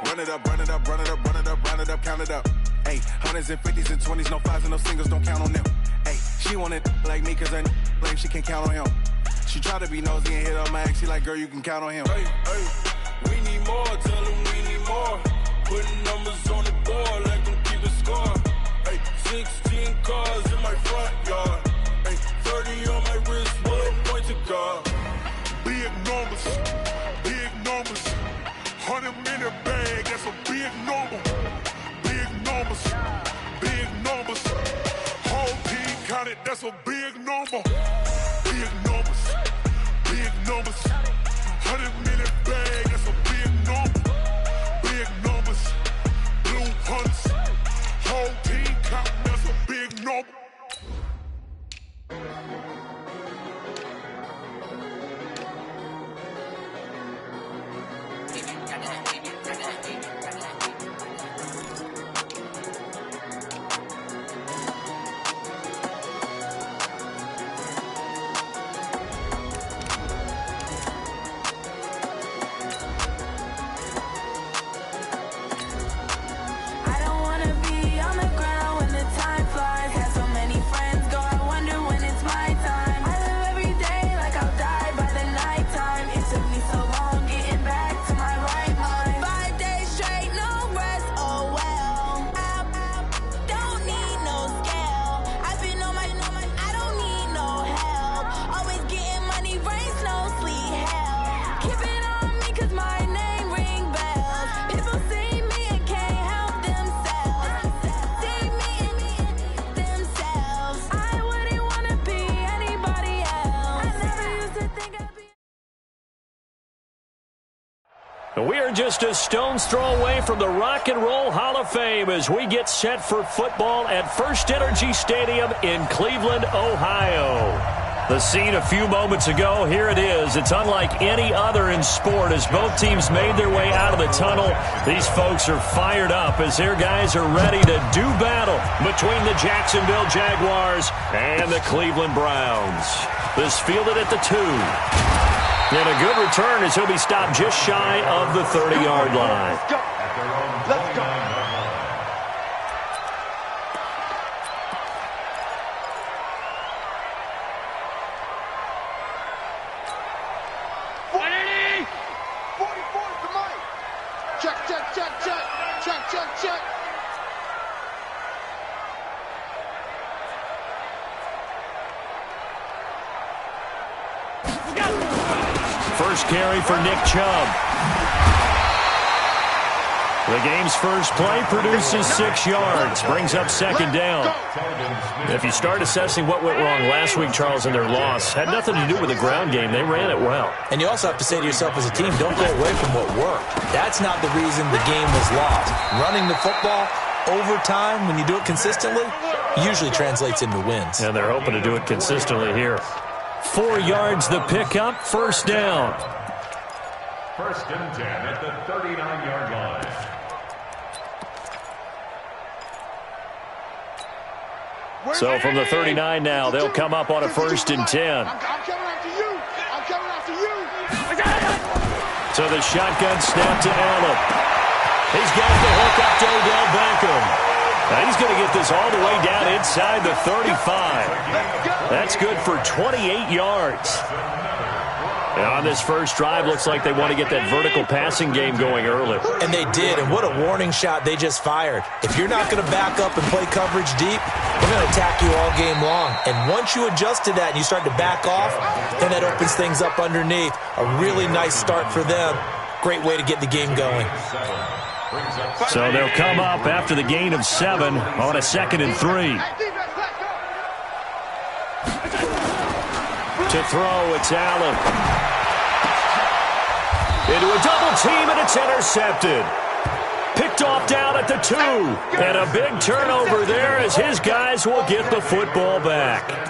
Run it up, run it up, run it up, run it up, run it up, count it up. Ayy, hundreds and fifties and 20s, no fives and no singles, don't count on them. Ayy, she want it like me cause her lame, she can't count on him. She try to be nosy and hit up my ex, she like, girl, you can count on him. Hey, we need more, tell them we need more. Putting numbers on the board, let them keep a score. Hey, 16 cars in my front yard. Hey, 30 on my wrist, one point to guard. Big numbers, 100-minute bag, that's a big number. Big numbers, whole team counted, that's a big number. Big numbers, 100-minute bag, that's a big number. Big numbers, blue hunts, whole team counting, that's a big number. We are just a stone's throw away from the Rock and Roll Hall of Fame as we get set for football at First Energy Stadium in Cleveland, Ohio. The scene a few moments ago, here it is. It's unlike any other in sport as both teams made their way out of the tunnel. These folks are fired up as their guys are ready to do battle between the Jacksonville Jaguars and the Cleveland Browns. This fielded at the 2. And a good return as he'll be stopped just shy of the 30-yard line. Let's go. Let's go. Check. First carry for Nick Chubb. The game's first play produces 6 yards, brings up second down. If you start assessing what went wrong last week, Charles, in their loss, had nothing to do with the ground game. They ran it well. And you also have to say to yourself as a team, don't go away from what worked. That's not the reason the game was lost. Running the football over time, when you do it consistently, usually translates into wins. And they're hoping to do it consistently here. 4 yards the pickup, first down. First and 10 at the 39-yard line. So from the 39 now, they'll come up on a first and 10. I'm coming after you. I'm coming after you. So the shotgun snap to Allen. He's got the hook up to Odell Beckham. Now he's going to get this all the way down inside the 35. That's good for 28 yards. And on this first drive, looks like they want to get that vertical passing game going early. And they did, and what a warning shot they just fired. If you're not going to back up and play coverage deep, we're going to attack you all game long. And once you adjust to that and you start to back off, then that opens things up underneath. A really nice start for them. Great way to get the game going. So they'll come up after the gain of 7 on a 2nd and 3. To throw, it's Allen. Into a double team, and it's intercepted. Picked off down at the 2. And a big turnover there as his guys will get the football back.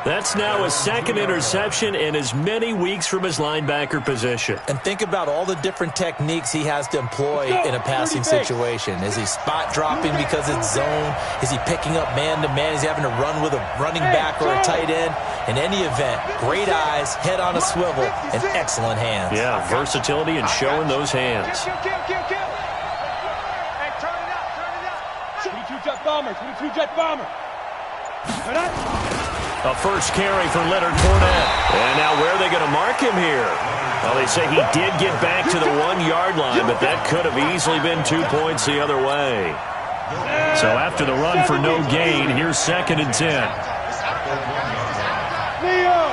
That's now his 2nd interception in as many weeks from his linebacker position. And think about all the different techniques he has to employ in a passing situation. Is he spot dropping because it's zone? Is he picking up man-to-man? Is he having to run with a running back or a tight end? In any event, great eyes, head on a swivel, and excellent hands. Yeah, versatility and showing those hands. Two-jet bombers. We need two-jet bombers. A first carry for Leonard Fournette. And now where are they going to mark him here? Well, they say he did get back to the 1-yard line, but that could have easily been 2 points the other way. So after the run for no gain, here's 2nd and 10. Leo!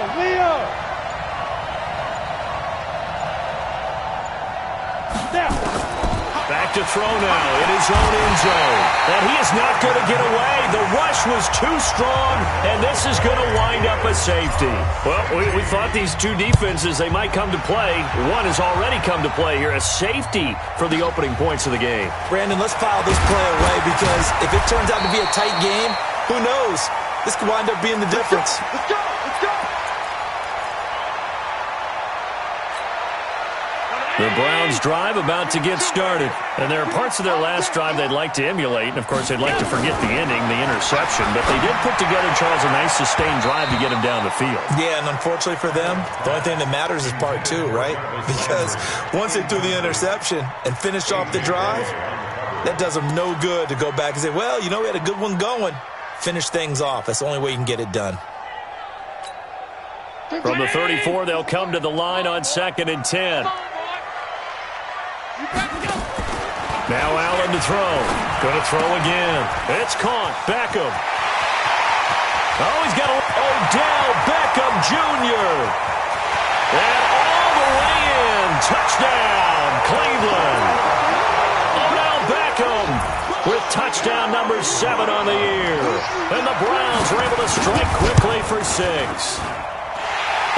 Back to throw now in his own end zone. And he is not going to get away. The rush was too strong, and this is going to wind up a safety. Well, we thought these two defenses, they might come to play. One has already come to play here, a safety for the opening points of the game. Brandon, let's file this play away because if it turns out to be a tight game, who knows? This could wind up being the difference. Let's go! The Browns' drive about to get started. And there are parts of their last drive they'd like to emulate. And, of course, they'd like to forget the ending, the interception. But they did put together, Charles, a nice sustained drive to get him down the field. Yeah, and unfortunately for them, the only thing that matters is part 2, right? Because once they threw the interception and finished off the drive, that does them no good to go back and say, well, you know, we had a good one going. Finish things off. That's the only way you can get it done. From the 34, they'll come to the line on 2nd and 10. Now Allen to throw. Going to throw again. It's caught. Beckham. Oh, he's got Odell Beckham Jr. And all the way in. Touchdown, Cleveland. Odell Beckham with touchdown number 7 on the year. And the Browns are able to strike quickly for 6.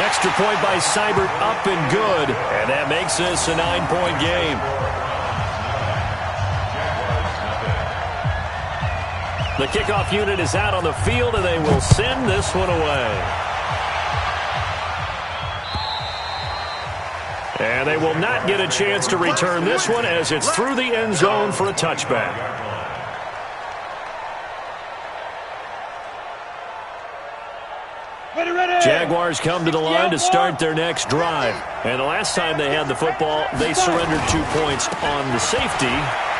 Extra point by Seibert up and good. And that makes this a 9-point game. The kickoff unit is out on the field, and they will send this one away. And they will not get a chance to return this one as it's through the end zone for a touchback. Jaguars come to the line to start their next drive. And the last time they had the football, they surrendered 2 points on the safety.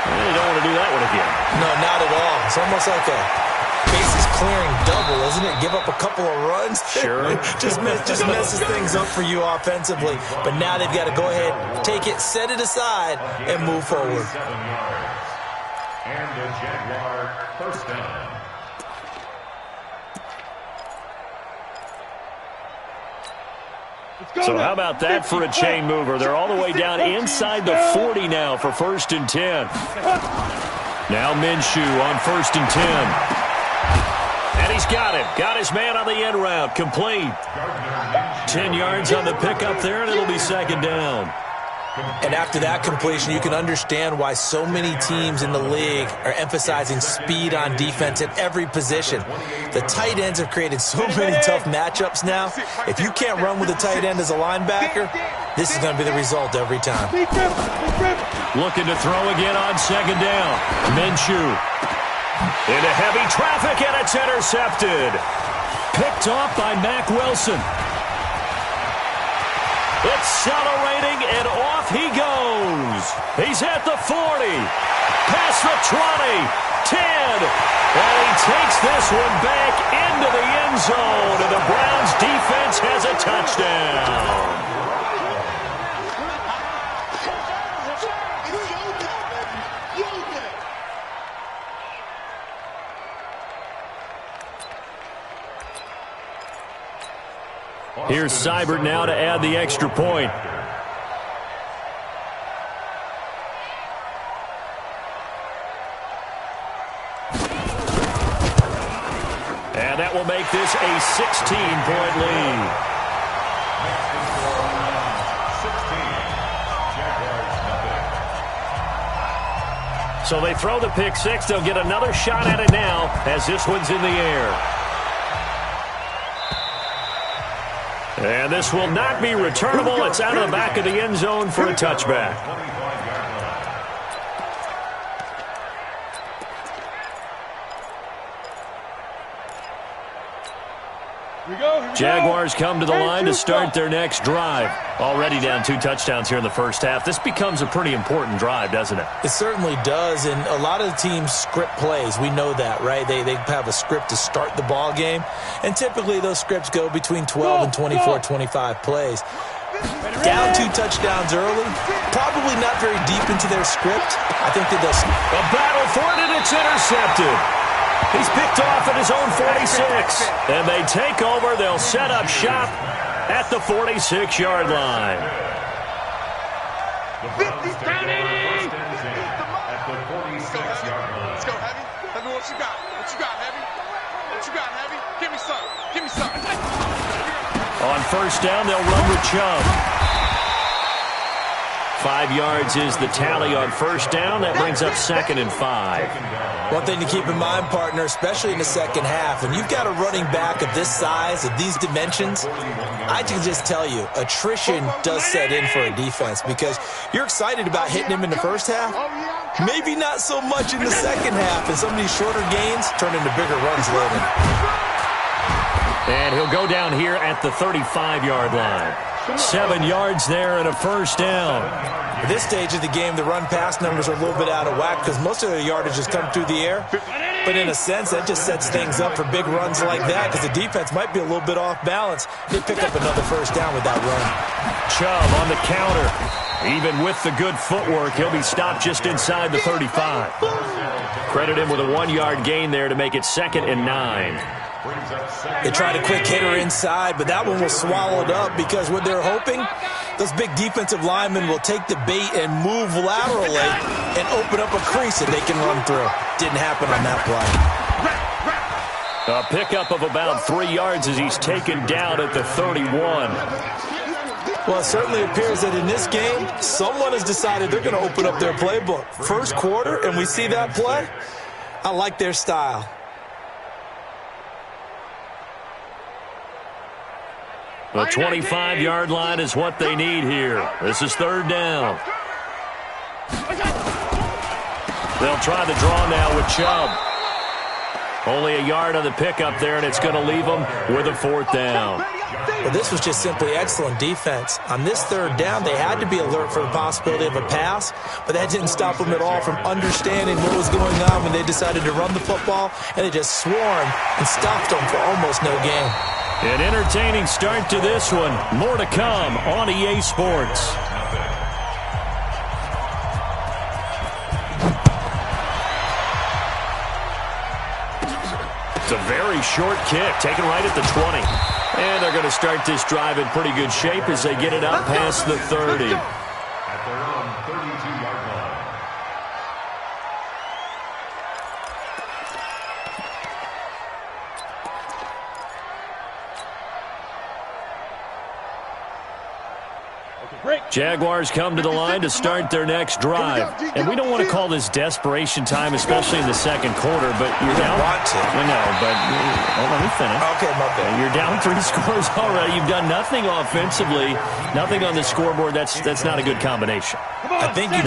And they don't want to do that one again. No, not at all. It's almost like a bases clearing double, isn't it? Give up a couple of runs. Sure. just messes things up for you offensively. But now they've got to go ahead, take it, set it aside, and move forward. 7 yards. And the Jaguar first down. So how about that for a chain mover? They're all the way down inside the 40 now for 1st and 10. Now Minshew on 1st and 10. And he's got him. Got his man on the end route. Complete. 10 yards on the pickup there, and it'll be 2nd down. And after that completion, you can understand why so many teams in the league are emphasizing speed on defense at every position. The tight ends have created so many tough matchups now. If you can't run with a tight end as a linebacker, this is going to be the result every time. Looking to throw again on 2nd down. Minshew into heavy traffic, and it's intercepted. Picked off by Mack Wilson. Accelerating, and off he goes. He's at the 40, past the 20, 10, and he takes this one back into the end zone, and the Browns defense has a touchdown. Here's Seibert now to add the extra point. And that will make this a 16-point lead. 16. So they throw the pick six. They'll get another shot at it now as this one's in the air. And this will not be returnable. It's out of the back of the end zone for a touchback. Jaguars come to the line to start their next drive. Already down 2 touchdowns here in the first half. This becomes a pretty important drive, doesn't it? It certainly does, and a lot of the teams script plays. We know that, right? They have a script to start the ball game, and typically those scripts go between 12 and 24, 25 plays. Down 2 touchdowns early, probably not very deep into their script. I think that they'll... A battle for it, and it's intercepted. He's picked off at his own 46. And they take over. They'll set up shop at the 46-yard line. The Browns take over first and 10 at the 46-yard line. Let's go, Heavy. Heavy, what you got? What you got, Heavy? What you got, Heavy? Give me some. Give me some. On first down, they'll run with Chubb. 5 yards is the tally on first down. That brings up 2nd and 5. One thing to keep in mind, partner, especially in the second half, when you've got a running back of this size, of these dimensions, I can just tell you, attrition does set in for a defense because you're excited about hitting him in the first half. Maybe not so much in the second half, and some of these shorter gains turn into bigger runs later. And he'll go down here at the 35-yard line. 7 yards there and a first down. At this stage of the game, the run-pass numbers are a little bit out of whack because most of their yardage has come through the air. But in a sense, that just sets things up for big runs like that because the defense might be a little bit off balance. They pick up another first down with that run. Chubb on the counter. Even with the good footwork, he'll be stopped just inside the 35. Credit him with a 1-yard gain there to make it 2nd and 9. They tried a quick hitter inside, but that one was swallowed up because what they're hoping, those big defensive linemen will take the bait and move laterally and open up a crease that they can run through. Didn't happen on that play. A pickup of about 3 yards as he's taken down at the 31. Well, it certainly appears that in this game, someone has decided they're going to open up their playbook. First quarter, and we see that play. I like their style. The 25-yard line is what they need here. This is 3rd down. They'll try the draw now with Chubb. Only a yard on the pickup there, and it's going to leave them with a 4th down. Well, this was just simply excellent defense. On this 3rd down, they had to be alert for the possibility of a pass, but that didn't stop them at all from understanding what was going on when they decided to run the football, and they just swarmed and stopped them for almost no gain. An entertaining start to this one. More to come on EA Sports. It's a very short kick, taken right at the 20. And they're going to start this drive in pretty good shape as they get it up past the 30. At their own 32-yard line. Jaguars come to the line to start their next drive. And we don't want to call this desperation time, especially in the second quarter, but you're down. Want to. I know, but let me finish. Okay, my bad. You're down 3 scores already. You've done nothing offensively, nothing on the scoreboard. That's not a good combination. I think you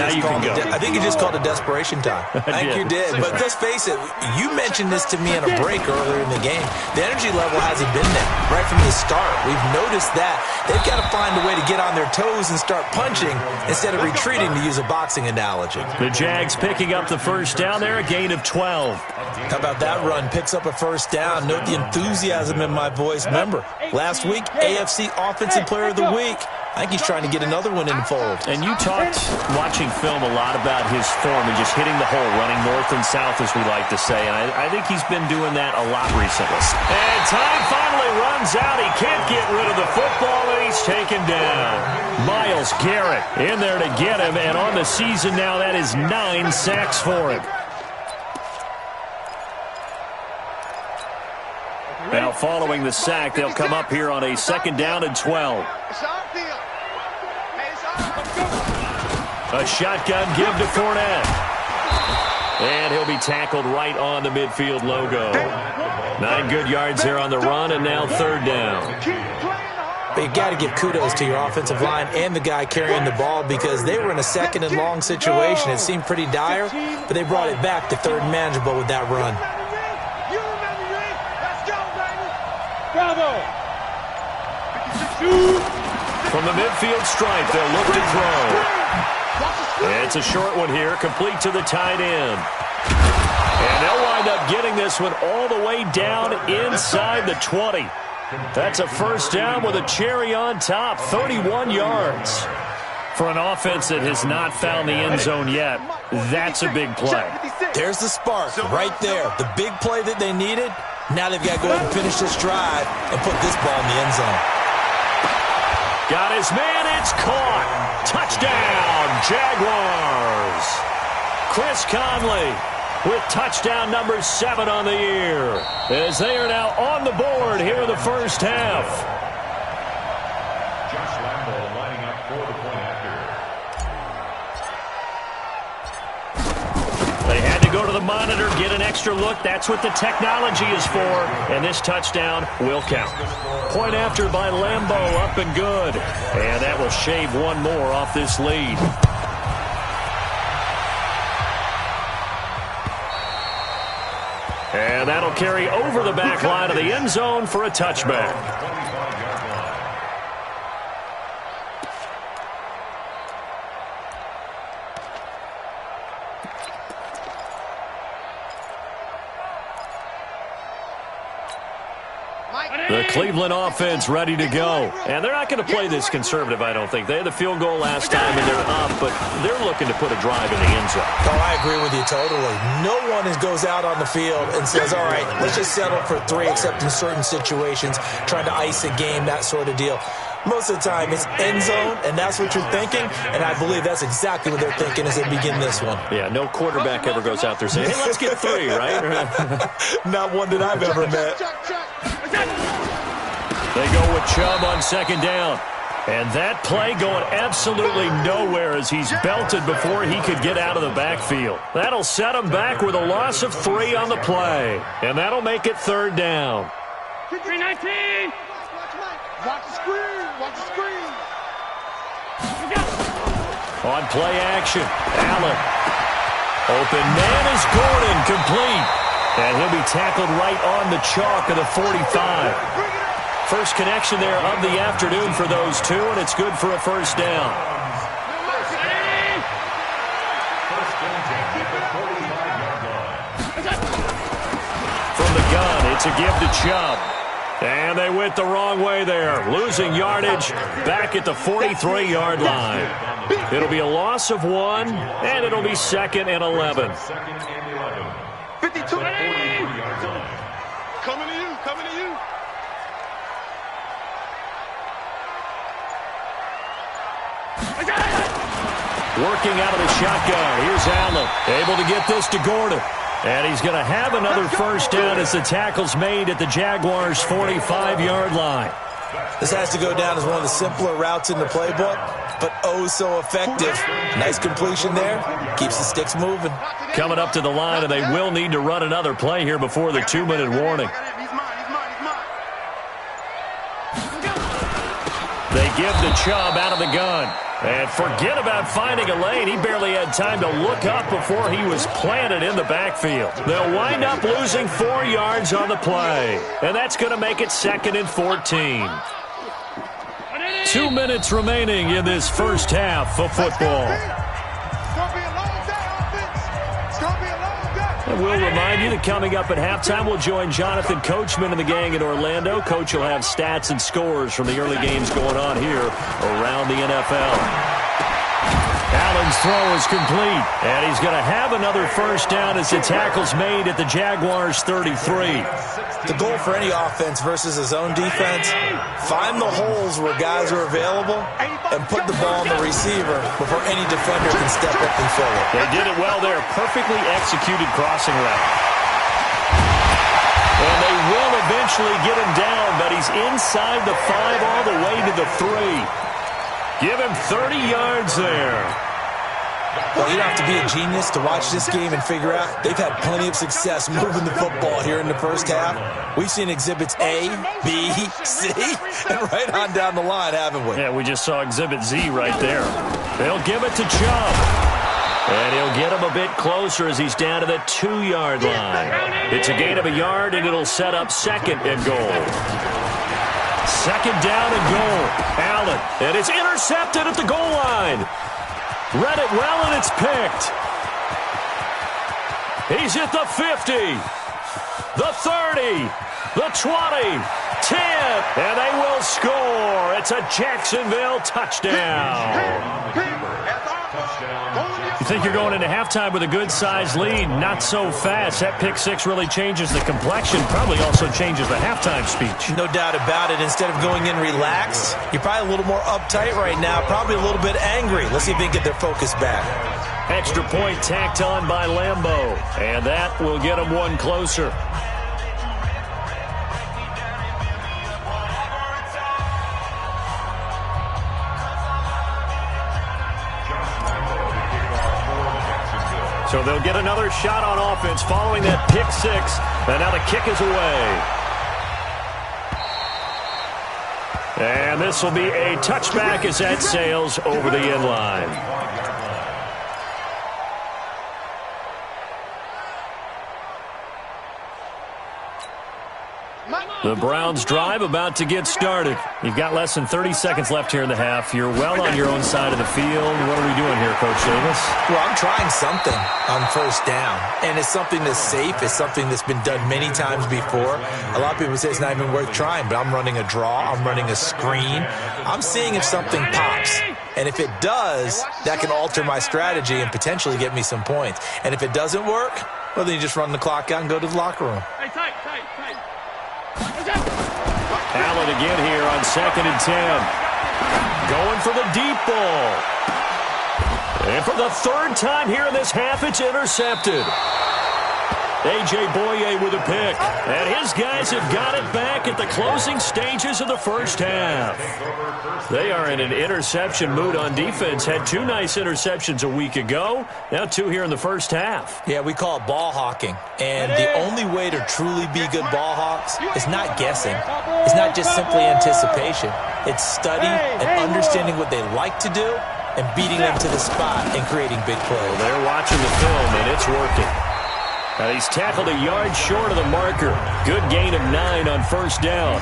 just called it desperation time. I think you did. But let's face it, you mentioned this to me in a break earlier in the game. The energy level hasn't been there right from the start. We've noticed that. They've got to find a way to get on their toes and start punching instead of retreating, to use a boxing analogy. The Jags picking up the first down there, a gain of 12. How about that run? Picks up a first down. Note the enthusiasm in my voice. Remember, last week, AFC Offensive Player of the Week. I think he's trying to get another one in the fold. And you talked, watching film, a lot about his form and just hitting the hole, running north and south, as we like to say. And I think he's been doing that a lot recently. And time finally runs out. He can't get rid of the football, and he's taken down. Myles Garrett in there to get him. And on the season now, that is 9 sacks for him. Now, following the sack, they'll come up here on a 2nd down and 12. A shotgun give to Fournette. And he'll be tackled right on the midfield logo. 9 good yards there on the run, and now 3rd down. But you got to give kudos to your offensive line and the guy carrying the ball because they were in a 2nd and long situation. It seemed pretty dire, but they brought it back to 3rd and manageable with that run. Bravo! From the midfield stripe, they'll look to throw. It's a short one here, complete to the tight end. And they'll wind up getting this one all the way down inside the 20. That's a first down with a cherry on top, 31 yards. For an offense that has not found the end zone yet, that's a big play. There's the spark right there. The big play that they needed. Now they've got to go ahead and finish this drive and put this ball in the end zone. Got his man, it's caught. Touchdown, Jaguars. Chris Conley with touchdown number 7 on the year, as they are now on the board here in the first half. Lining up for the point after. They had to go to the monitor, get an extra look. That's what the technology is for, and this touchdown will count. Point after by Lambeau, up and good. And that will shave one more off this lead. And that'll carry over the back line of the end zone for a touchback. The Cleveland offense ready to go. And they're not going to play this conservative, I don't think. They had the field goal last time, and they're up, but they're looking to put a drive in the end zone. Oh, I agree with you totally. No one goes out on the field and says, all right, let's just settle for 3, except in certain situations, trying to ice a game, that sort of deal. Most of the time, it's end zone, and that's what you're thinking, and I believe that's exactly what they're thinking as they begin this one. Yeah, no quarterback ever goes out there saying, hey, let's get 3, right? Not one that I've ever met. They go with Chubb on second down. And that play going absolutely nowhere as he's belted before he could get out of the backfield. That'll set him back with a loss of 3 on the play. And that'll make it third down. 319. Watch the screen. Watch the screen. On play action, Allen. Open man is Gordon, complete. And he'll be tackled right on the chalk of the 45. First connection there of the afternoon for those two, and it's good for a first down. From the gun, it's a give to Chubb. And they went the wrong way there, losing yardage back at the 43-yard line. It'll be a loss of 1, and it'll be 2nd and 11. 52. Coming to you. Coming to you. Working out of the shotgun. Here's Allen, able to get this to Gordon. And he's going to have another first down as the tackle's made at the Jaguars' 45-yard line. This has to go down as one of the simpler routes in the playbook, but oh so effective. Nice completion there. Keeps the sticks moving. Coming up to the line, and they will need to run another play here before the 2-minute warning. They give the Chubb out of the gun. And forget about finding a lane. He barely had time to look up before he was planted in the backfield. They'll wind up losing 4 yards on the play. And that's going to make it 2nd and 14. 2 minutes remaining in this first half of football. And we'll remind you that coming up at halftime, we'll join Jonathan Coachman and the gang in Orlando. Coach will have stats and scores from the early games going on here around the NFL. Allen's throw is complete, and he's going to have another first down as the tackle's made at the Jaguars' 33. The goal for any offense versus his own defense, find the holes where guys are available and put the ball on the receiver before any defender can step up and fill it. They did it well there. Perfectly executed crossing route. And they will eventually get him down, but he's inside the 5 all the way to the 3. Give him 30 yards there. Well, you don't have to be a genius to watch this game and figure out they've had plenty of success moving the football here in the first half. We've seen exhibits A, B, C, and right on down the line, haven't we? Yeah, we just saw exhibit Z right there. They'll give it to Chubb. And he'll get him a bit closer as he's down to the 2-yard line. It's a gain of a yard, and it'll set up 2nd and goal. Second down and goal. Allen, and it's intercepted at the goal line. Read it well, and it's picked. He's at the 50, the 30, the 20, 10, and they will score. It's a Jacksonville touchdown. You think you're going into halftime with a good-sized lead? Not so fast. That pick six really changes the complexion, probably also changes the halftime speech. No doubt about it. Instead of going in relaxed, you're probably a little more uptight right now, probably a little bit angry. Let's see if they can get their focus back. Extra point tacked on by Lambeau, and that will get them one closer. So they'll get another shot on offense following that pick six. And now the kick is away. And this will be a touchback as that sails over the end line. The Browns drive about to get started. You've got less than 30 seconds left here in the half. You're well on your own side of the field. What are we doing here, Coach Davis? Well, I'm trying something on first down, and it's something that's safe. It's something that's been done many times before. A lot of people say it's not even worth trying, but I'm running a draw. I'm running a screen. I'm seeing if something pops. And if it does, that can alter my strategy and potentially get me some points. And if it doesn't work, well, then you just run the clock out and go to the locker room. Tight. Allen again here on 2nd and 10. Going for the deep ball. And for the third time here in this half, it's intercepted. A.J. Boye with a pick. And his guys have got it back at the closing stages of the first half. They are in an interception mood on defense. Had two nice interceptions a week ago. Now two here in the first half. Yeah, we call it ball hawking. And the only way to truly be good ball hawks is not guessing. It's not just simply anticipation. It's study and understanding what they like to do and beating them to the spot and creating big plays. Well, they're watching the film, and it's working. And he's tackled a yard short of the marker. Good gain of 9 on first down.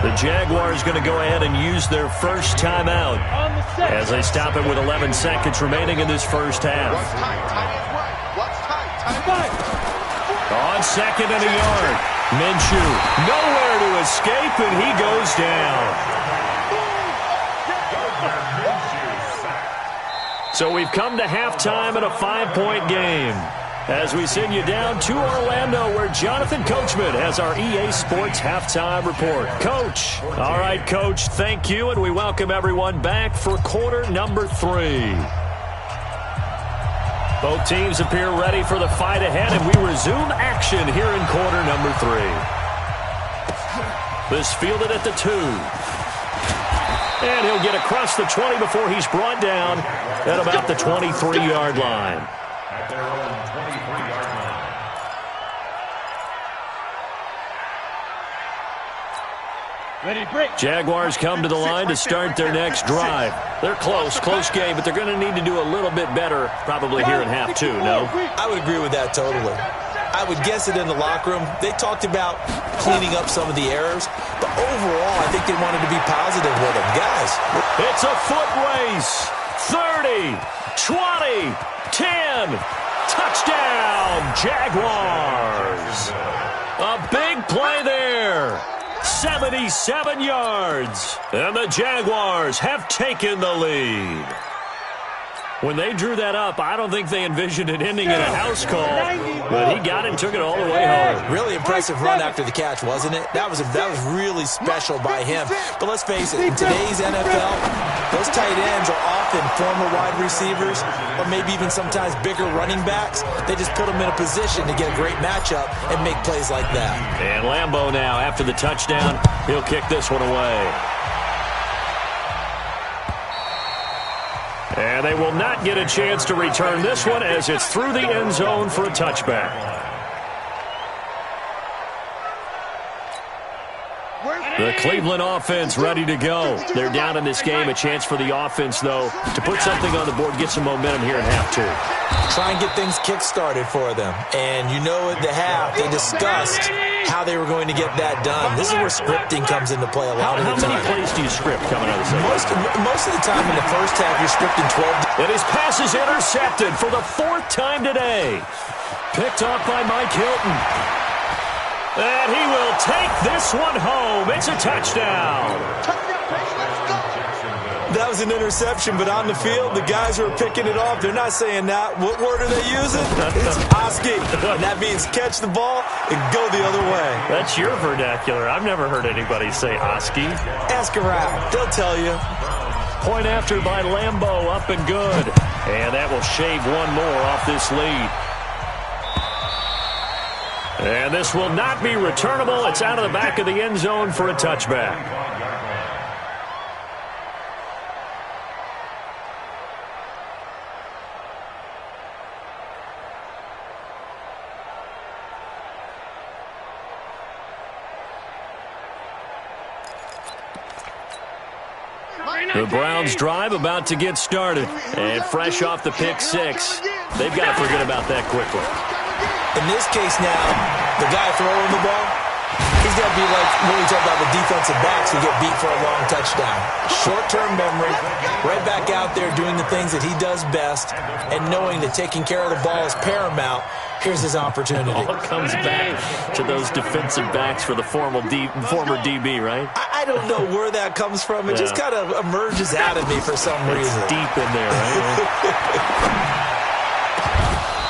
The Jaguars going to go ahead and use their first timeout as they stop it with 11 seconds remaining in this first half. On second and a yard. Minshew nowhere to escape, and he goes down. So we've come to halftime in a 5-point game as we send you down to Orlando, where Jonathan Coachman has our EA Sports Halftime Report. Coach. All right, Coach, thank you, and we welcome everyone back for quarter number 3. Both teams appear ready for the fight ahead, and we resume action here in quarter number 3. This fielded at the 2. And he'll get across the 20 before he's brought down at about the 23-yard line. At their own 23-yard line. Jaguars come to the line to start their next drive. They're close game, but they're going to need to do a little bit better probably here in half 2, no? I would agree with that totally. I would guess it in the locker room. They talked about cleaning up some of the errors, but overall, I think they wanted to be positive with them. Guys. It's a foot race. 30, 20, 10. Touchdown, Jaguars. A big play there. 77 yards. And the Jaguars have taken the lead. When they drew that up, I don't think they envisioned it ending in a house call, but he got it and took it all the way home. Really impressive run after the catch, wasn't it? That was really special by him. But let's face it, in today's NFL, those tight ends are often former wide receivers or maybe even sometimes bigger running backs. They just put them in a position to get a great matchup and make plays like that. And Lambeau now, after the touchdown, he'll kick this one away. And they will not get a chance to return this one as it's through the end zone for a touchback. The Cleveland offense ready to go. They're down in this game. A chance for the offense, though, to put something on the board, get some momentum here in half two. Try and get things kick-started for them. And you know at the half, they discussed how they were going to get that done. This is where scripting comes into play a lot of the time. How many plays do you script coming out of the second? Most of the time in the first half, you're scripting 12. And his pass is intercepted for the 4th time today. Picked off by Mike Hilton. And he will take this one home. It's a touchdown. That was an interception, but on the field, the guys who are picking it off, they're not saying that. What word are they using? It's Oski. And that means catch the ball and go the other way. That's your vernacular. I've never heard anybody say Oski. Ask around. They'll tell you. Point after by Lambeau, up and good. And that will shave one more off this lead. And this will not be returnable. It's out of the back of the end zone for a touchback. The Browns drive about to get started. And fresh off the pick six, they've got to forget about that quickly. In this case now, the guy throwing the ball, he's got to be like when we talk about the defensive backs who get beat for a long touchdown. Short-term memory, right back out there doing the things that he does best, and knowing that taking care of the ball is paramount. Here's his opportunity. All comes back to those defensive backs for the former DB, right? I don't know where that comes from. It just kind of emerges out of me for some reason. It's deep in there, right?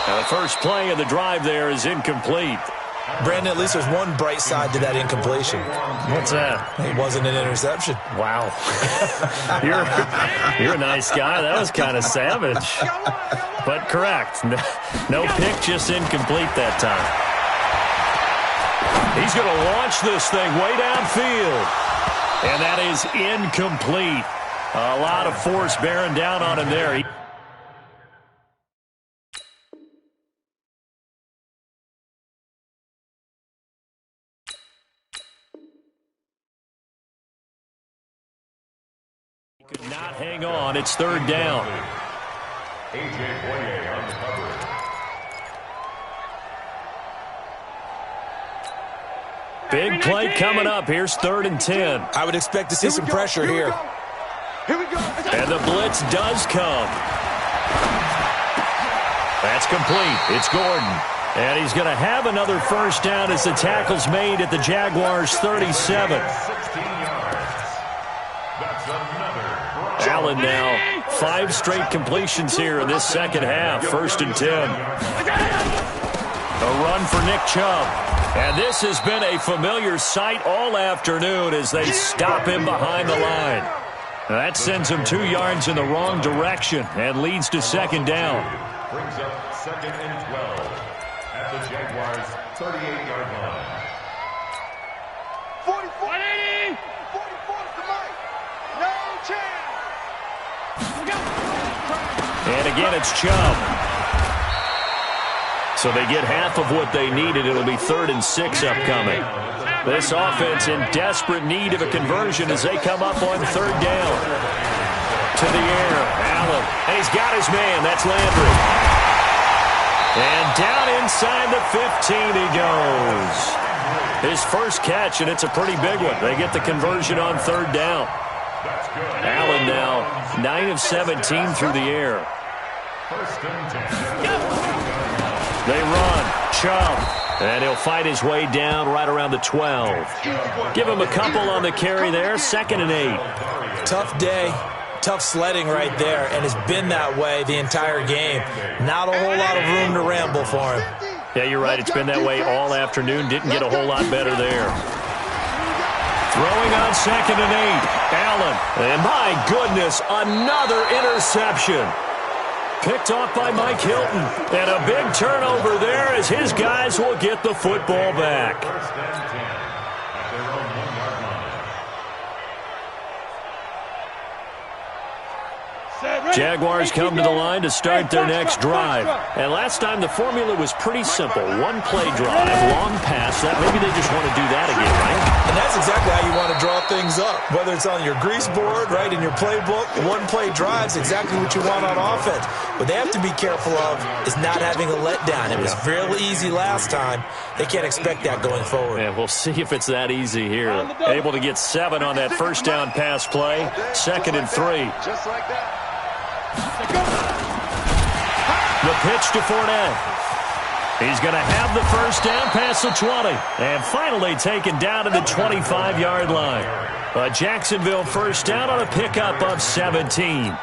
The first play of the drive there is incomplete. Brandon, at least there's one bright side to that incompletion. What's that? It wasn't an interception. Wow. You're a nice guy. That was kind of savage. But correct. No pick, just incomplete that time. He's going to launch this thing way downfield. And that is incomplete. A lot of force bearing down on him there. Could not hang on. It's third down. A.J. Boye on the cover. Big play coming up. Here's 3rd and 10. I would expect to see some pressure here. Here we go. And the blitz does come. That's complete. It's Gordon. And he's going to have another first down as the tackle's made at the Jaguars' 37. Allen now 5 straight completions here in this second half. 1st and 10. A run for Nick Chubb. And this has been a familiar sight all afternoon as they stop him behind the line. That sends him 2 yards in the wrong direction and leads to second down. Brings up 2nd and 12 at the Jaguars' 38-yard line. 44. 44 to Mike. No chance. And again, it's Chubb. So they get half of what they needed. It'll be 3rd and 6 upcoming. This offense in desperate need of a conversion as they come up on 3rd down. To the air, Allen. And he's got his man. That's Landry. And down inside the 15 he goes. His first catch, and it's a pretty big one. They get the conversion on 3rd down. Allen now 9 of 17 through the air. 1st and 10. They run. Chubb. And he'll fight his way down right around the 12. Give him a couple on the carry there. 2nd and 8. Tough day. Tough sledding right there, and it's been that way the entire game. Not a whole lot of room to ramble for him. Yeah, you're right. It's been that way all afternoon. Didn't get a whole lot better there. Throwing on 2nd and 8. Allen. And my goodness, another interception. Picked off by Mike Hilton. And a big turnover there as his guys will get the football back. 1st and 10 at their own 1-yard line. Set. Jaguars come to the line to start their next drive. And last time the formula was pretty simple. One play drive, long pass. That maybe they just want to do that again, right? And that's exactly how you want to draw things up. Whether it's on your grease board, right, in your playbook, one play drive's exactly what you want on offense. What they have to be careful of is not having a letdown. It was fairly easy last time. They can't expect that going forward. Yeah, we'll see if it's that easy here. Able to get 7 on that first down pass play. 2nd and 3. Just like that. The pitch to Fournette. He's going to have the first down past the 20. And finally taken down to the 25-yard line. A Jacksonville first down on a pickup of 17.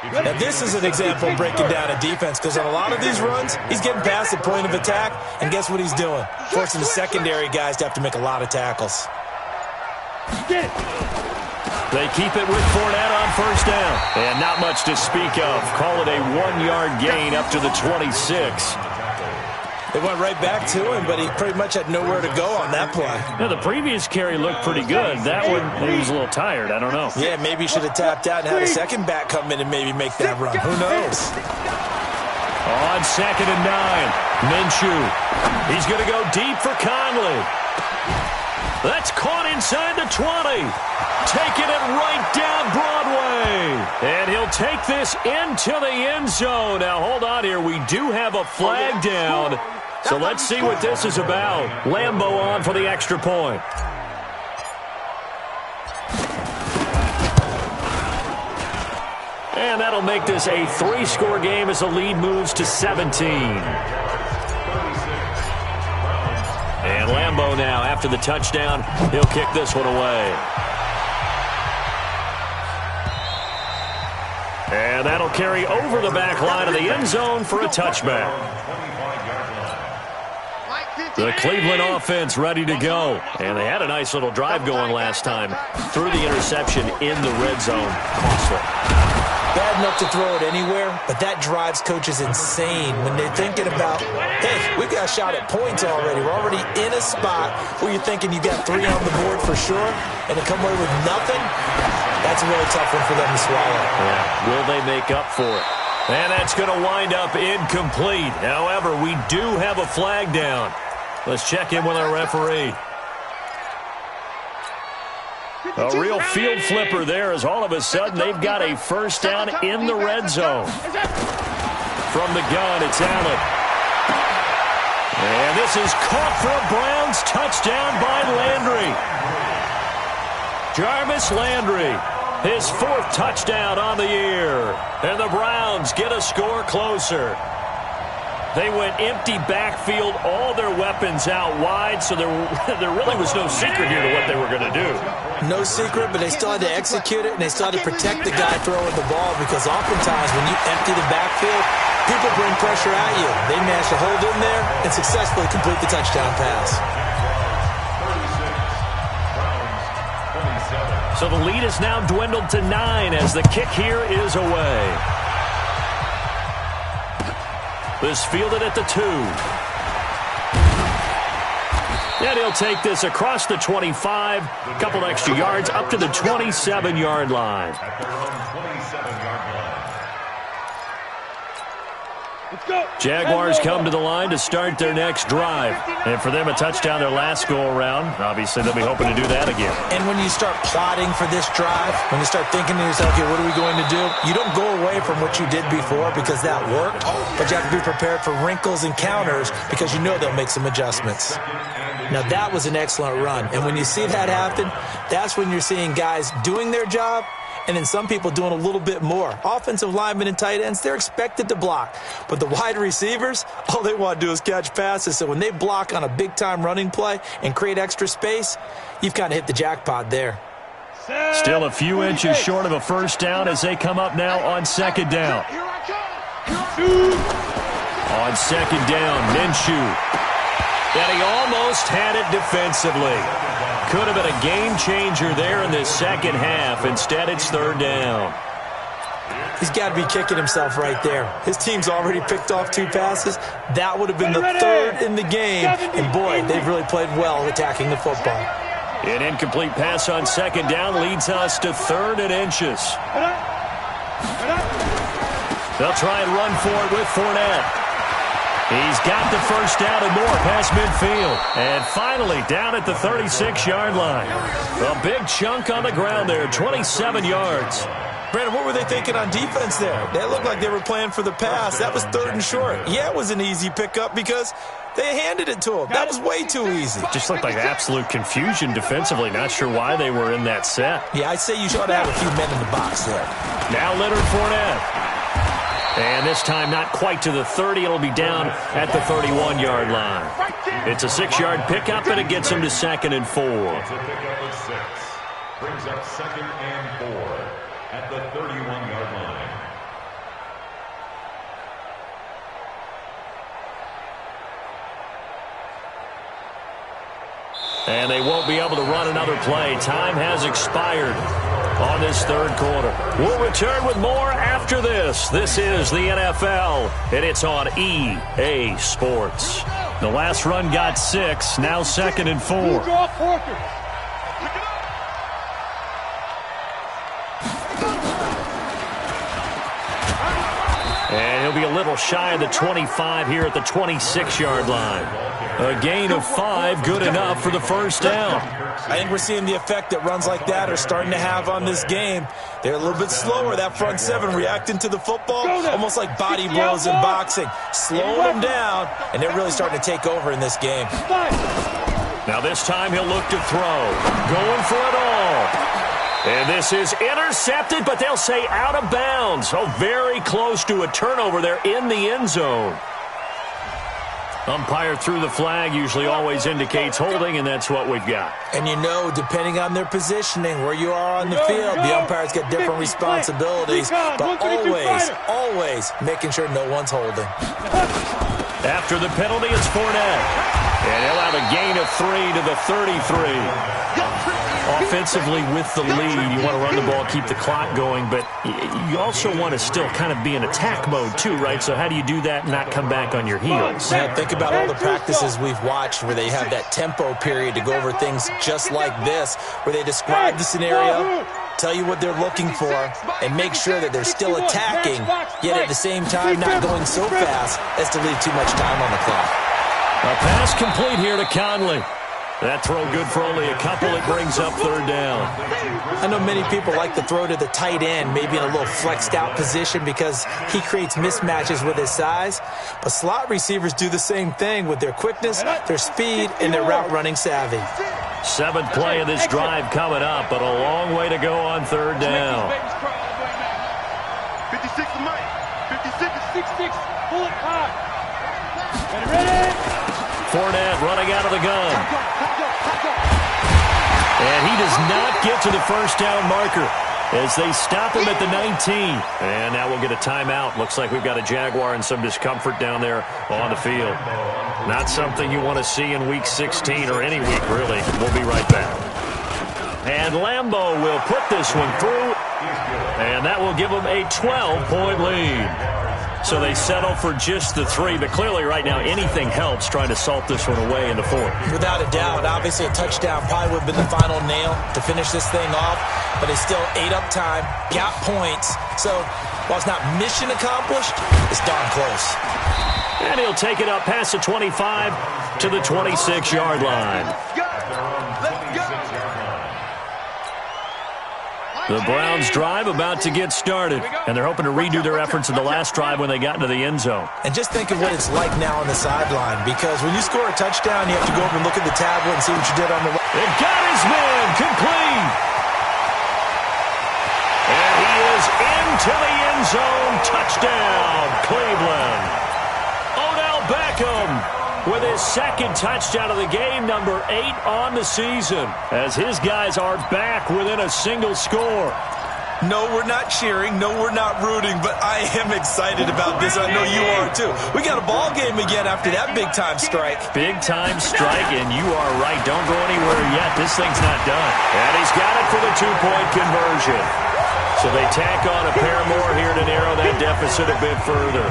Now, this is an example of breaking down a defense because on a lot of these runs, he's getting past the point of attack, and guess what he's doing? Forcing the secondary guys to have to make a lot of tackles. They keep it with Fournette on first down. And not much to speak of. Call it a 1-yard gain up to the 26. They went right back to him, but he pretty much had nowhere to go on that play. Yeah, the previous carry looked pretty good. That one, he was a little tired. I don't know. Yeah, maybe he should have tapped out and had a second back come in and maybe make that run. Who knows? On 2nd and 9, Minshew. He's going to go deep for Conley. That's caught inside the 20. Taking it right down Broadway. And he'll take this into the end zone. Now, hold on here. We do have a flag down. So let's see what this is about. Lambeau on for the extra point. And that'll make this a 3-score game as the lead moves to 17. And Lambeau now, after the touchdown, he'll kick this one away. And that'll carry over the back line of the end zone for a touchback. The Cleveland offense ready to go. And they had a nice little drive going last time. Threw the interception in the red zone. Costly. Bad enough to throw it anywhere, but that drives coaches insane when they're thinking about, hey, we've got a shot at points already. We're already in a spot where you're thinking you got 3 on the board for sure, and to come away with nothing, that's a really tough one for them to swallow. Yeah. Will they make up for it? And that's going to wind up incomplete. However, we do have a flag down. Let's check in with our referee. A real field flipper there as all of a sudden they've got a first down in the red zone. From the gun, it's Allen. And this is caught for a Browns touchdown by Landry. Jarvis Landry, his 4th touchdown on the year. And the Browns get a score closer. They went empty backfield, all their weapons out wide, so there really was no secret here to what they were going to do. No secret, but they still had to execute it, and they still had to protect the guy throwing the ball because oftentimes when you empty the backfield, people bring pressure at you. They managed to hold in there and successfully complete the touchdown pass. So the lead is now dwindled to 9 as the kick here is away. This fielded at the 2. And he'll take this across the 25, a couple extra yards up to the 27-yard line. Jaguars come to the line to start their next drive. And for them, a touchdown their last go-around. Obviously, they'll be hoping to do that again. And when you start plotting for this drive, when you start thinking to yourself, okay, what are we going to do? You don't go away from what you did before because that worked, but you have to be prepared for wrinkles and counters because you know they'll make some adjustments. Now, that was an excellent run. And when you see that happen, that's when you're seeing guys doing their job and then some people doing a little bit more. Offensive linemen and tight ends, they're expected to block. But the wide receivers, all they want to do is catch passes. So when they block on a big-time running play and create extra space, you've kind of hit the jackpot there. Still a few inches short of a first down as they come up now on 2nd down. On 2nd down, Minshew. And he almost had it defensively. Could have been a game changer there in this second half. Instead, it's 3rd down. He's got to be kicking himself right there. His team's already picked off 2 passes. That would have been the 3rd in the game. And, boy, they've really played well attacking the football. An incomplete pass on 2nd down leads us to 3rd and inches. They'll try and run for it with Fournette. He's got the first down and more past midfield. And finally down at the 36-yard line. A big chunk on the ground there, 27 yards. Brandon, what were they thinking on defense there? They looked like they were playing for the pass. That was 3rd and short. Yeah, it was an easy pickup because they handed it to him. That was way too easy. Just looked like absolute confusion defensively. Not sure why they were in that set. Yeah, I'd say you should have a few men in the box there. Now Leonard Fournette. And this time not quite to the 30. It'll be down at the 31-yard line. It's a 6-yard pickup, and it gets him to 2nd and 4. It's a pickup of 6. Brings up 2nd and 4 at the 31-yard line. And they won't be able to run another play. Time has expired on this 3rd quarter. We'll return with more after this. This is the NFL, and it's on EA Sports. The last run got 6, now 2nd and 4. And he'll be a little shy of the 25 here at the 26-yard line. A gain of 5, good enough for the first down. I think we're seeing the effect that runs like that are starting to have on this game. They're a little bit slower, that front 7, reacting to the football, almost like body blows in boxing. Slowing them down, and they're really starting to take over in this game. Now this time he'll look to throw. Going for it all. And this is intercepted, but they'll say out of bounds. So very close to a turnover there in the end zone. Umpire threw the flag, usually always indicates holding, and that's what we've got. And you know, depending on their positioning, where you are on the field, the umpires get different responsibilities, but always making sure no one's holding. After the penalty, it's Fournette. And he'll have a gain of 3 to the 33. Offensively with the lead, you want to run the ball, keep the clock going, but you also want to still kind of be in attack mode too, right? So how do you do that and not come back on your heels? Yeah, think about all the practices we've watched where they have that tempo period to go over things just like this, where they describe the scenario, tell you what they're looking for, and make sure that they're still attacking, yet at the same time not going so fast as to leave too much time on the clock. A pass complete here to Conley. That throw good for only a couple. It brings up 3rd down. I know many people like to throw to the tight end, maybe in a little flexed out position because he creates mismatches with his size. But slot receivers do the same thing with their quickness, their speed, and their route running savvy. 7th play of this drive coming up, but a long way to go on 3rd down. 56 to Mike. 56 to 66. Pull it high. Ready? Fournette running out of the gun. And he does not get to the first down marker as they stop him at the 19. And now we'll get a timeout. Looks like we've got a Jaguar and some discomfort down there on the field. Not something you want to see in Week 16 or any week, really. We'll be right back. And Lambeau will put this one through. And that will give them a 12-point lead. So they settle for just the 3, but clearly right now anything helps trying to salt this one away in the 4th. Without a doubt, obviously a touchdown probably would have been the final nail to finish this thing off, but it's still ate up time, got points. So while it's not mission accomplished, it's darn close. And he'll take it up past the 25 to the 26-yard line. The Browns drive about to get started, and they're hoping to redo their efforts in the last drive when they got into the end zone. And just think of what it's like now on the sideline, because when you score a touchdown, you have to go over and look at the tablet and see what you did on the right. It got his man complete. And he is into the end zone. Touchdown, Cleveland. Odell Beckham with his 2nd touchdown of the game, number 8 on the season, as his guys are back within a single score. No, we're not cheering. No, we're not rooting, but I am excited about this. I know you are, too. We got a ball game again after that big-time strike. Big-time strike, and you are right. Don't go anywhere yet. This thing's not done. And he's got it for the 2-point conversion. So they tack on a pair more here to narrow that deficit a bit further.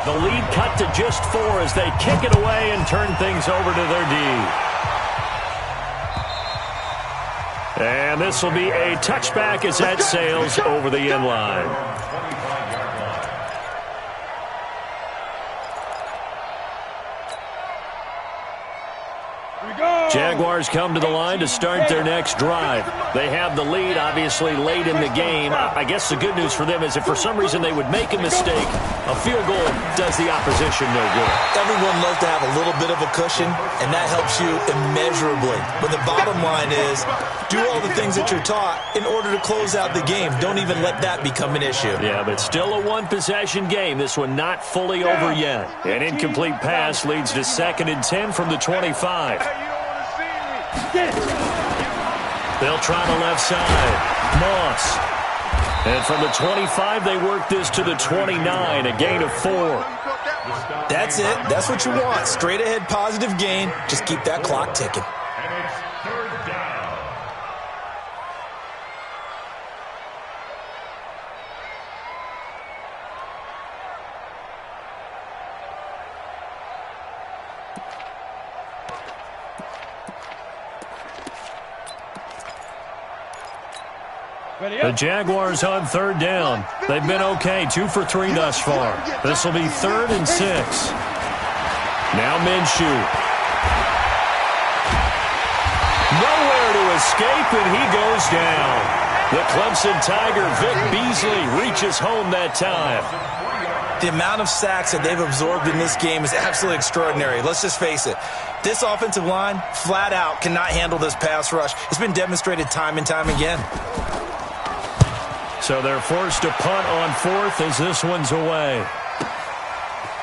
The lead cut to just 4 as they kick it away and turn things over to their D. And this will be a touchback as that sails over the end line. Jaguars come to the line to start their next drive. They have the lead, obviously, late in the game. I guess the good news for them is if for some reason they would make a mistake, a field goal does the opposition no good. Everyone loves to have a little bit of a cushion, and that helps you immeasurably. But the bottom line is, do all the things that you're taught in order to close out the game. Don't even let that become an issue. Yeah, but still a one-possession game. This one not fully over yet. An incomplete pass leads to 2nd and 10 from the 25. They'll try the left side. Moss. And from the 25, they work this to the 29, a gain of 4. That's it. That's what you want. Straight ahead positive gain. Just keep that clock ticking. And it's 3rd down. The Jaguars on 3rd down. They've been okay, 2 for 3 thus far. This will be 3rd and 6. Now Minshew. Nowhere to escape, and he goes down. The Clemson Tiger, Vic Beasley, reaches home that time. The amount of sacks that they've absorbed in this game is absolutely extraordinary. Let's just face it. This offensive line, flat out, cannot handle this pass rush. It's been demonstrated time and time again. So they're forced to punt on 4th as this one's away.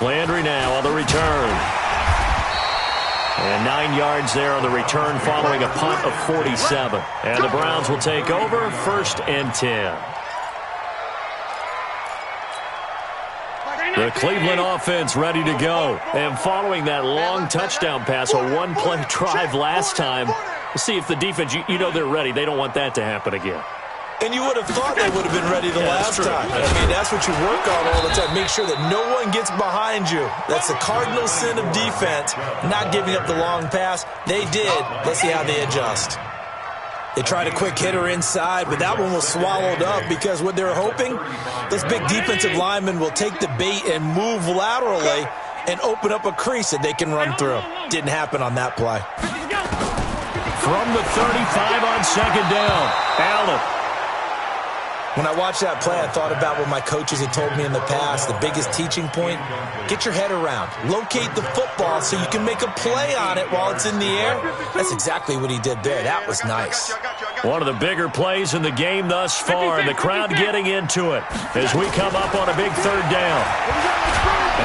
Landry now on the return. And 9 yards there on the return following a punt of 47. And the Browns will take over 1st and 10. The Cleveland offense ready to go. And following that long touchdown pass, a one-play drive last time, we'll see if the defense, you know they're ready. They don't want that to happen again. And you would have thought they would have been ready the last time. I mean, that's what you work on all the time. Make sure that no one gets behind you. That's the cardinal sin of defense, not giving up the long pass. They did. Let's see how they adjust. They tried a quick hitter inside, but that one was swallowed up because what they're hoping, this big defensive lineman will take the bait and move laterally and open up a crease that they can run through. Didn't happen on that play. From the 35 on 2nd down, Allen. When I watched that play, I thought about what my coaches had told me in the past. The biggest teaching point, get your head around. Locate the football so you can make a play on it while it's in the air. That's exactly what he did there. That was nice. One of the bigger plays in the game thus far. The crowd getting into it as we come up on a big 3rd down.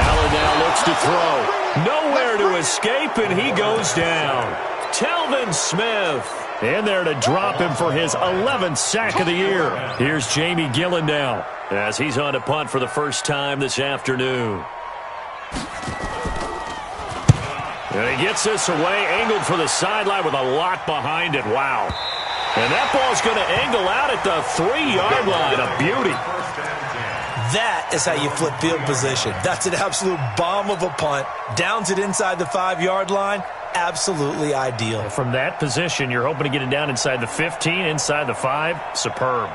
Allen now looks to throw. Nowhere to escape, and he goes down. Telvin Smith in there to drop him for his 11th sack of the year. Here's Jamie Gillen now as he's on to punt for the first time this afternoon. And he gets this away, angled for the sideline with a lot behind it. Wow. And that ball's going to angle out at the 3-yard line. A beauty. That is how you flip field position. That's an absolute bomb of a punt. Downs it inside the 5-yard line. Absolutely ideal. From that position, you're hoping to get it down inside the 15, inside the 5. Superb.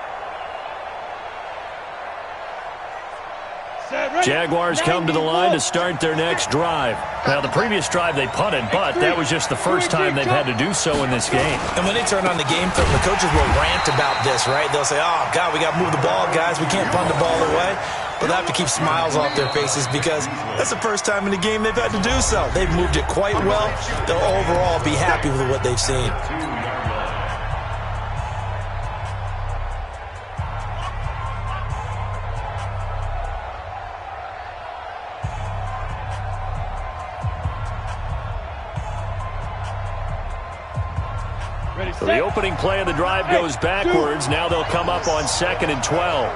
Jaguars come to the line to start their next drive. Now, the previous drive they punted, but that was just the first time they've had to do so in this game. And when they turn on the game film, the coaches will rant about this, right? They'll say, oh, God, we got to move the ball, guys. We can't punt the ball away. But they have to keep smiles off their faces because that's the first time in the game they've had to do so. They've moved it quite well. They'll overall be happy with what they've seen. So the opening play of the drive goes backwards. Now they'll come up on 2nd and 12.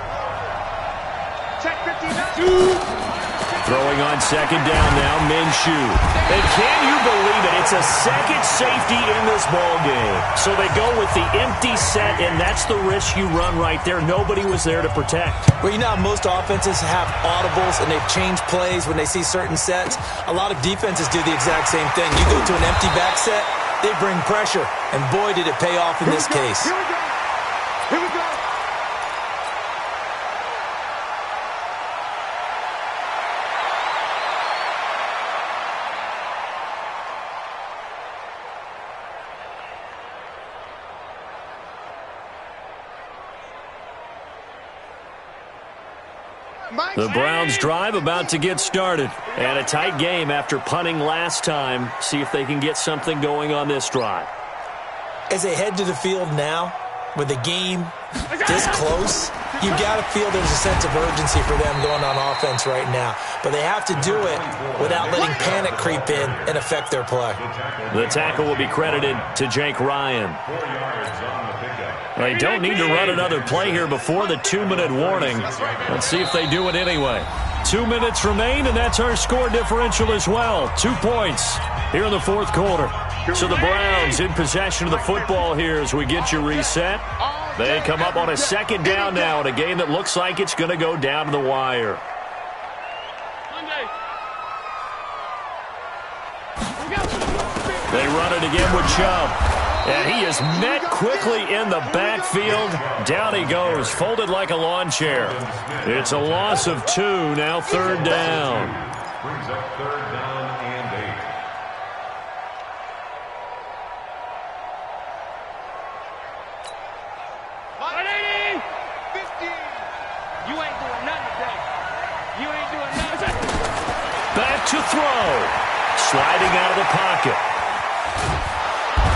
Throwing on 2nd down now, Minshew. And can you believe it? It's a second safety in this ball game. So they go with the empty set, and that's the risk you run right there. Nobody was there to protect. Well, you know how most offenses have audibles, and they've changed plays when they see certain sets. A lot of defenses do the exact same thing. You go to an empty back set, they bring pressure, and boy, did it pay off in this case. Here we go. Here we go. The Browns drive about to get started. And a tight game after punting last time. See if they can get something going on this drive. As they head to the field now, with the game this close, you've got to feel there's a sense of urgency for them going on offense right now. But they have to do it without letting panic creep in and affect their play. The tackle will be credited to Jake Ryan. They don't need to run another play here before the 2-minute warning. Let's see if they do it anyway. 2 minutes remain, and that's our score differential as well. 2 points here in the fourth quarter. So the Browns in possession of the football here as we get you reset. They come up on a second down now in a game that looks like it's going to go down to the wire. They run it again with Chubb. And he is met quickly in the backfield. Down he goes, folded like a lawn chair. It's a loss of 2, now third down. Brings up third down and 8. You ain't doing nothing today. You ain't doing nothing. Back to throw. Sliding out of the pocket.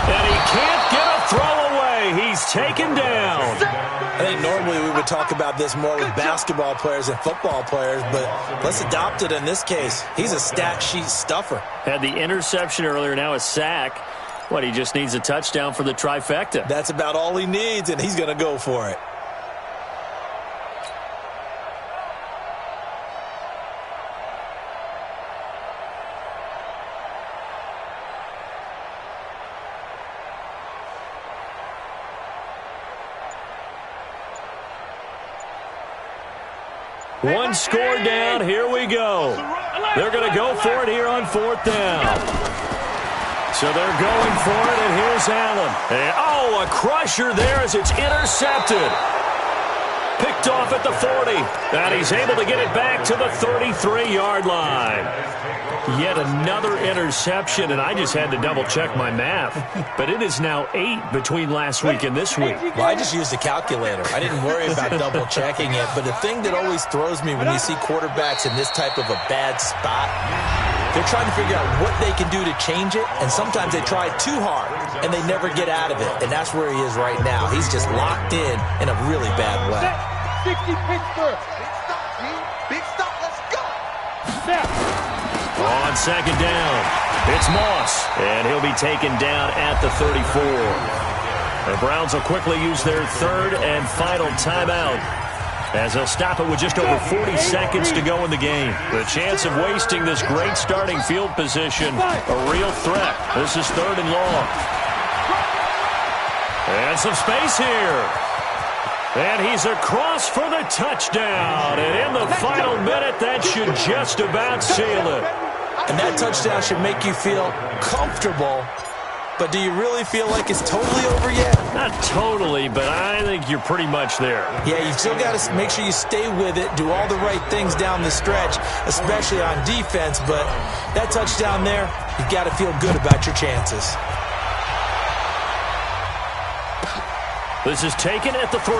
And he can't get a throw away. He's taken down. I think normally we would talk about this more with basketball players and football players, but let's adopt it in this case. He's a stat sheet stuffer. Had the interception earlier, now a sack. What, he just needs a touchdown for the trifecta. That's about all he needs, and he's going to go for it. One score down, here we go. They're going to go for it here on fourth down. So they're going for it, and here's Allen. And, oh, a crusher there as it's intercepted. Picked off at the 40, and he's able to get it back to the 33-yard line. Yet another interception, and I just had to double-check my math. But it is now 8 between last week and this week. Well, I just used a calculator. I didn't worry about double-checking it. But the thing that always throws me when you see quarterbacks in this type of a bad spot, they're trying to figure out what they can do to change it, and sometimes they try too hard, and they never get out of it. And that's where he is right now. He's just locked in a really bad way. 60 Pittsburgh. Big stop, let's go. On second down, it's Moss, and he'll be taken down at the 34. The Browns will quickly use their third and final timeout, as they'll stop it with just over 40 seconds to go in the game. The chance of wasting this great starting field position, a real threat. This is third and long. And some space here. And he's across for the touchdown. And in the final minute, that should just about seal it. And that touchdown should make you feel comfortable. But do you really feel like it's totally over yet? Not totally, but I think you're pretty much there. Yeah, you've still got to make sure you stay with it, do all the right things down the stretch, especially on defense. But that touchdown there, you've got to feel good about your chances. This is taken at the 3.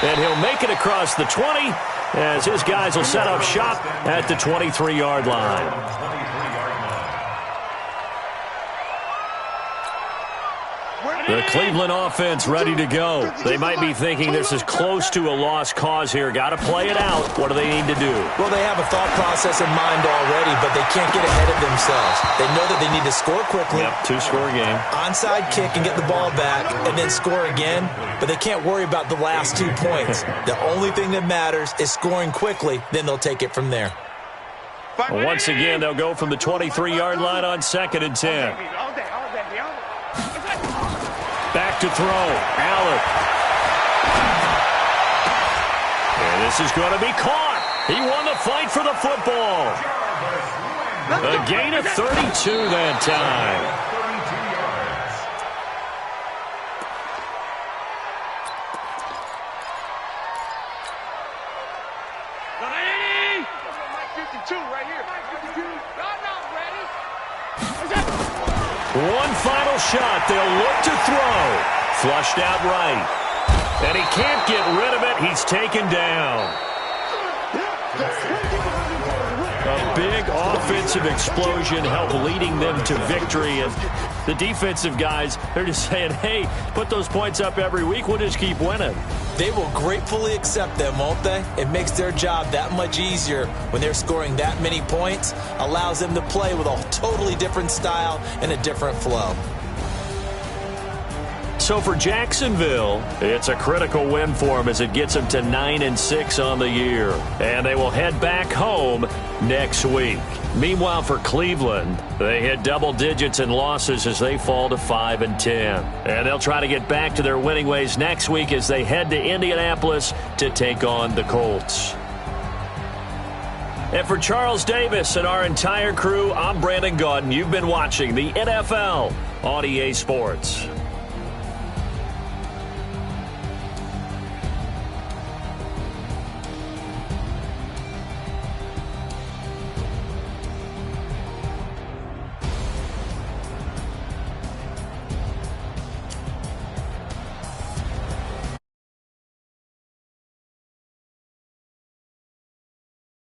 And he'll make it across the 20 as his guys will set up shop at the 23-yard line. The Cleveland offense ready to go. They might be thinking this is close to a lost cause here. Got to play it out. What do they need to do? Well, they have a thought process in mind already, but they can't get ahead of themselves. They know that they need to score quickly. Yep, 2-score game. Onside kick and get the ball back and then score again, but they can't worry about the last 2 points. The only thing that matters is scoring quickly, then they'll take it from there. Once again, they'll go from the 23-yard line on second and 10. Back to throw. Allen. And this is going to be caught. He won the fight for the football. A gain of 32 that time. One final shot. They'll look to throw. Flushed out right. And he can't get rid of it. He's taken down. A big offensive explosion helped leading them to victory. And the defensive guys, they're just saying, hey, put those points up every week. We'll just keep winning. They will gratefully accept them, won't they? It makes their job that much easier when they're scoring that many points. Allows them to play with a totally different style and a different flow. So for Jacksonville, it's a critical win for them as it gets them to 9-6 on the year. And they will head back home next week. Meanwhile, for Cleveland, they hit double digits in losses as they fall to 5-10. And they'll try to get back to their winning ways next week as they head to Indianapolis to take on the Colts. And for Charles Davis and our entire crew, I'm Brandon Gaudin. You've been watching the NFL on EA Sports.